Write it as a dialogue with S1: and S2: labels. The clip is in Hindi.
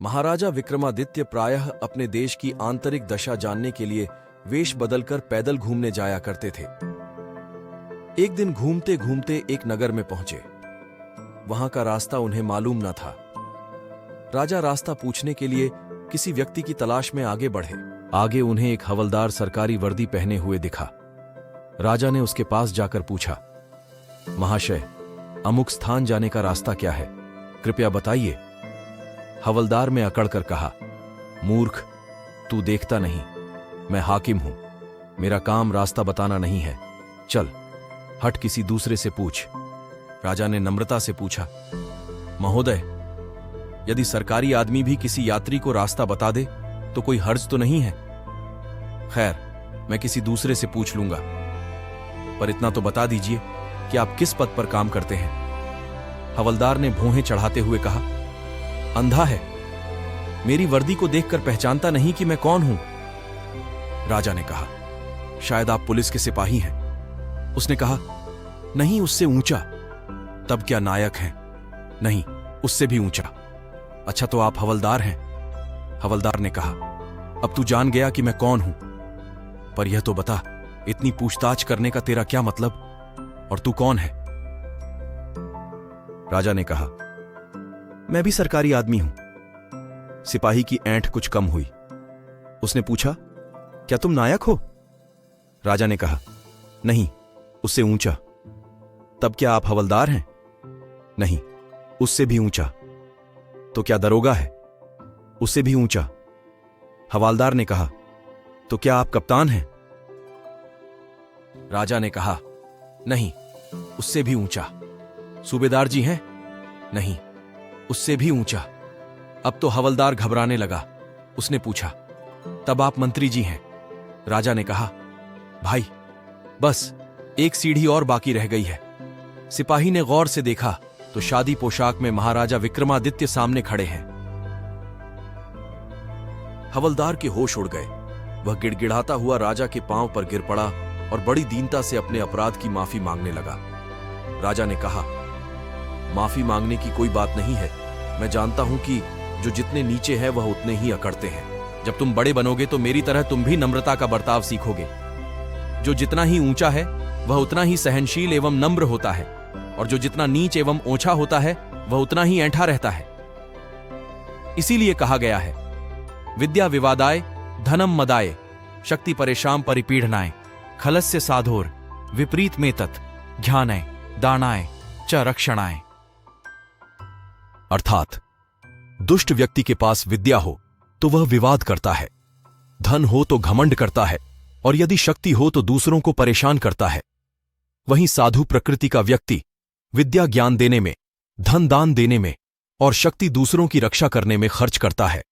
S1: महाराजा विक्रमादित्य प्रायः अपने देश की आंतरिक दशा जानने के लिए वेश बदलकर पैदल घूमने जाया करते थे। एक दिन घूमते घूमते एक नगर में पहुंचे। वहां का रास्ता उन्हें मालूम न था। राजा रास्ता पूछने के लिए किसी व्यक्ति की तलाश में आगे बढ़े। आगे उन्हें एक हवलदार सरकारी वर्दी पहने हुए दिखा। राजा ने उसके पास जाकर पूछा, महाशय, अमुक स्थान जाने का रास्ता क्या है, कृपया बताइए। हवलदार ने अकड़कर कहा, मूर्ख, तू देखता नहीं, मैं हाकिम हूं, मेरा काम रास्ता बताना नहीं है, चल हट किसी दूसरे से पूछ। राजा ने नम्रता से पूछा, महोदय, यदि सरकारी आदमी भी किसी यात्री को रास्ता बता दे तो कोई हर्ज तो नहीं है? खैर, मैं किसी दूसरे से पूछ लूंगा, पर इतना तो बता दीजिए कि आप किस पद पर काम करते हैं। हवलदार ने भौहें चढ़ाते हुए कहा, अंधा है, मेरी वर्दी को देखकर पहचानता नहीं कि मैं कौन हूं। राजा ने कहा, शायद आप पुलिस के सिपाही हैं। उसने कहा, नहीं, उससे ऊंचा। तब क्या नायक हैं? नहीं, उससे भी ऊंचा। अच्छा, तो आप हवलदार हैं? हवलदार ने कहा, अब तू जान गया कि मैं कौन हूं, पर यह तो बता, इतनी पूछताछ करने का तेरा क्या मतलब, और तू कौन है? राजा ने कहा, मैं भी सरकारी आदमी हूं। सिपाही की ऐंठ कुछ कम हुई। उसने पूछा, क्या तुम नायक हो? राजा ने कहा, नहीं, उससे ऊंचा। तब क्या आप हवलदार हैं? नहीं, उससे भी ऊंचा। तो क्या दरोगा है? उससे भी ऊंचा। हवालदार ने कहा, तो क्या आप कप्तान हैं? राजा ने कहा, नहीं, उससे भी ऊंचा। सूबेदार जी हैं? नहीं, उससे भी ऊंचा। अब तो हवलदार घबराने लगा। उसने पूछा, तब आप मंत्री जी हैं? राजा ने कहा, भाई, बस एक सीढ़ी और बाकी रह गई है। सिपाही ने गौर से देखा तो शादी पोशाक में महाराजा विक्रमादित्य सामने खड़े हैं। हवलदार के होश उड़ गए। वह गिड़गिड़ाता हुआ राजा के पांव पर गिर पड़ा और बड़ी दीनता से अपने अपराध की माफी मांगने लगा। राजा ने कहा, माफी मांगने की कोई बात नहीं है। मैं जानता हूं कि जो जितने नीचे है वह उतने ही अकड़ते हैं। जब तुम बड़े बनोगे तो मेरी तरह तुम भी नम्रता का बर्ताव सीखोगे। जो जितना ही ऊंचा है वह उतना ही सहनशील एवं नम्र होता है, और जो जितना नीच एवं ओछा होता है वह उतना ही ऐंठा रहता है। इसीलिए कहा गया है, विद्या विवादाय धनम मदाय शक्ति परेशान परिपीड़नाय खलस्य साधोर विपरीत में तत् ज्ञानय दानाय च रक्षणाय। अर्थात दुष्ट व्यक्ति के पास विद्या हो तो वह विवाद करता है, धन हो तो घमंड करता है, और यदि शक्ति हो तो दूसरों को परेशान करता है। वहीं साधु प्रकृति का व्यक्ति विद्या ज्ञान देने में, धन दान देने में और शक्ति दूसरों की रक्षा करने में खर्च करता है।